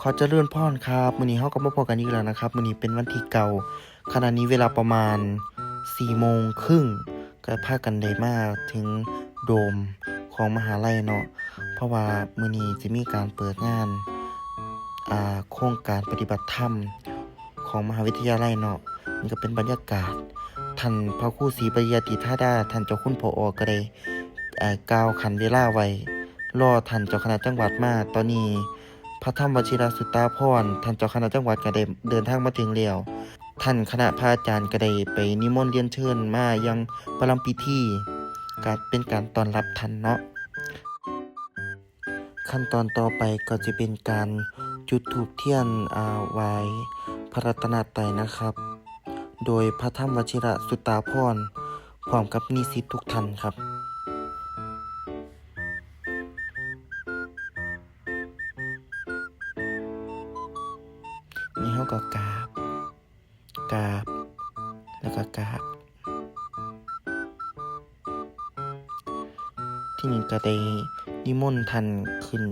ขอเจริญพรครับมื้อนี้เราก็มาพบกันอีกแล้วนะครับมื้อนี้เป็นวันที่เก่าขณะนี้เวลาประมาณ4:30ก็พากันได้มาถึงโดมของมหาลัยเนาะเพราะว่ามื้อนี้สิมีการเปิดงานโครงการปฏิบัติธรรมของมหาวิทยาลัยเนาะนี่ก็เป็นบรรยากาศท่านพระครูศรีปริยัติธาดาท่านเจ้าคุณผอ.ก็ได้กล่าวขันเวลาไว้รอท่านเจ้าคณะจังหวัดมาตอนนี้พระธรรมวชิรสุตตาภรณ์ท่านเจ้าคณะจังหวัดก็ได้เดินทางมาถึงแล้วท่านคณะพระอาจารย์ก็ได้ไปนิมนต์เรียนเชิญมายังประลัมพิธีก็เป็นการต้อนรับท่านเนาะขั้นตอนต่อไปก็จะเป็นการจุดธูปเทียนไหว้พระรัตนตรัยนะครับโดยพระธรรมวชิรสุตตาภรณ์พร้อมกับนิสิตทุกท่านครับนี่เขาก็กราบแล้วก็กราบที่นี่ก็ได้นิมนต์ท่านขึ้น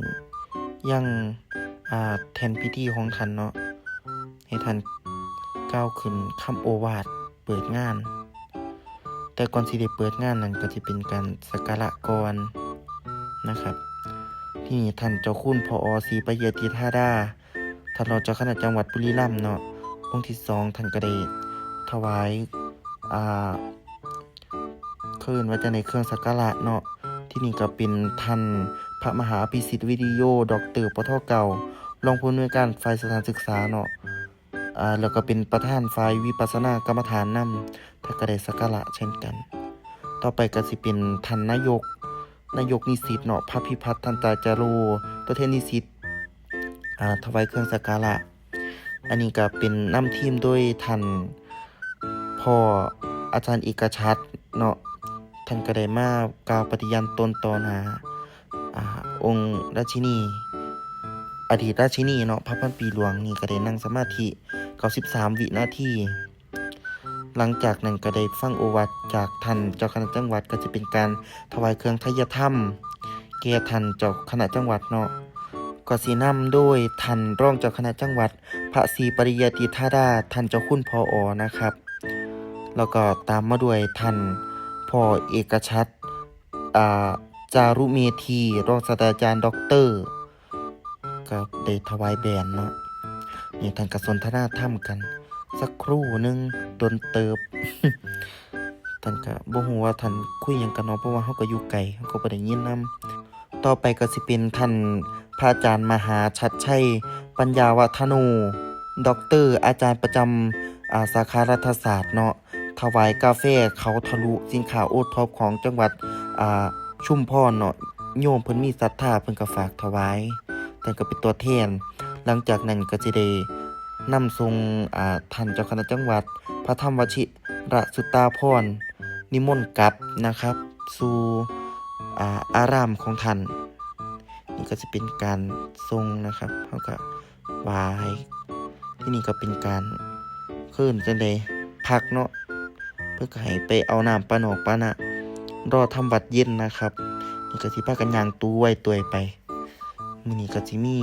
ยังแทนพิธีของท่านเนาะให้ท่านก้าวขึ้นคำโอวาทเปิดงานแต่ก่อนสิได้เปิดงานนั้นก็จะเป็นการสักการะก่อนนะครับที่นี่ท่านเจ้าคุณผอ.ศรีปริยัติธาดาท่านรองเจ้าคณะจังหวัดบุรีรัมย์เนาะองค์ที่2ท่านก็ได้ถวายคืนว่าจะในเครื่องสักการะเนาะที่นี่ก็เป็นท่านพระมหาอภิสิทธิ์วิริโยดอกเตอร์ปทเก่ารองผู้อำนวยการฝ่ายสถานศึกษาเนาะแล้วก็เป็นประธานฝ่ายวิปัสสนากรรมฐานนำท่านก็ได้สักการะเช่นกันต่อไปก็สิเป็นท่านนายกนิสิตเนาะพระพิพัฒน์ทันตาจาโรตัวแทนนิสิตถวายเครื่องสักการะอันนี้ก็เป็นนำทีมโดยท่านพ่ออาจารย์เอกชัดเนาะท่านก็ได้มากล่าวปฏิญาณตนต่อหน้าองค์ราชินีอดีตราชินีเนาะพระพันปีหลวงนี่ก็ได้นั่งสมาธิ93วินาทีหลังจากนั้นก็ได้ฟังโอวาทจากท่านเจ้าคณะจังหวัดก็จะเป็นการถวายเครื่องไทยธรรมแก่ท่านเจ้าคณะจังหวัดเนาะก็สินำโดยท่านรองเจ้าคณะจังหวัดพระศรีปริยัติธาดาท่านเจ้าคุณผอ.นะครับแล้วก็ตามมาด้วยท่านพ่อเอกชัดจารุเมธีรองศาสตราจารย์ด็อกเตอร์ก็ได้ถวายแบนเนาะนี่ท่านก็สนทนาธรรมกันสักครู่นึงดนเติบ ท่านก็บ่ฮู้ว่าท่านคุยหยังกันเนาะเพราะว่าเฮาก็อยู่ไกลเฮาก็บ่ได้ยินนำต่อไปก็สิเป็นท่านพระอาจารย์มหาชัดชัยปัญญาวัฒโนด็อกเตอร์อาจารย์ประจำสาขารัฐศาสตร์เนาะถวายกาแฟเขาทะลุสินค้าโอท็อปของจังหวัดชุมพรเนาะโยมเพิ่นมีศรัทธาเพิ่นก็ฝากถวายท่านก็เป็นตัวแทนหลังจากนั้นก็สิได้นำทรงท่านเจ้าคณะจังหวัดพระธรรมวชิรสุตตาภรณ์นิมนต์กลับนะครับสู่อารามของท่านนี่ก็จะเป็นการทรงนะครับเฮาก็ไหว้ที่นี่ก็เป็นการคืนจังได๋พักเนาะเพื่อให้ไปเอาน้ำปานอกปานะรอทำวัดเย็นนะครับนี่ก็สิพากันย่างตู้ไว้ตัวยไปมื้อนี้ก็สิมี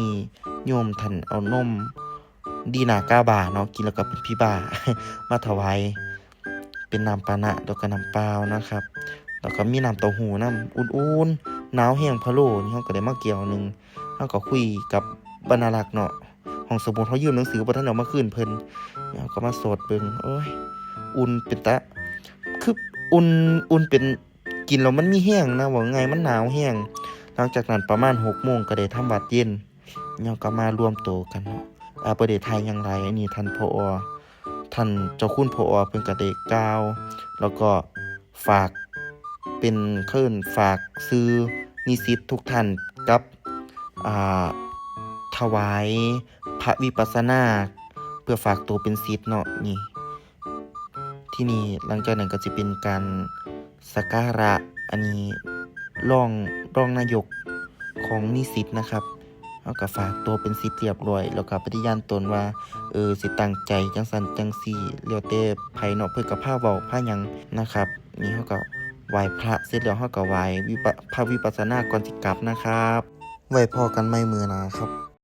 โยมท่านเอานมดีนากาบาเนาะกินแล้วก็เป็นพี่บ้า มาถวายเป็นน้ำปานะแล้วก็น้ำเปล่านะครับแล้วก็มีน้ำเต้าหู้น้ำอุ่นๆหนาวแห้งพะโล้นี่เฮาก็ได้มาเกี่ยวนึงเฮาก็คุยกับบรรณารักษ์เนาะห้องสมุดเฮายืมหนังสือบ่ทันเอามาคืนเพิ่นเฮาก็มาสดเบิ่งโอ้ยอุ่นเป็นตะคืออุ่นเป็นกินแล้วมันมีแห้งนะว่าไงมันหนาวแห้งหลังจากนั้นประมาณ 6:00 นก็ได้ทำวัดเย็นเฮาก็มารวมตัวกันเนาะประเทศไทยอย่างไรอันนี้ท่านผอ.ท่านเจ้าคุณผอ.เพิ่นก็ได้กล่าวแล้วก็ฝากเป็นฝากซื้อนิสิตทุกท่านกับถวายพระวิปัสสนาเพื่อฝากตัวเป็นศิษย์เนาะนี่ที่นี่หลังจากนั้นก็จะเป็นการสักการะอันนี้รองนายกของนิสิตนะครับเฮาก็ฝากตัวเป็นศิษย์เรียบร้อยแล้วก็ปฏิญาณตนว่าสิตั้งใจจังซั่นจังซี่แล้วแต่ไผเนาะเพิ่นก็พาเว้าพาหยังนะครับนี่เฮาก็ไหว้พระเสร็จแล้วเฮาก็ไหว้พระวิปัสสนาก่อนสิกลับนะครับไว้พอกันใหม่มื้อหน้าครับ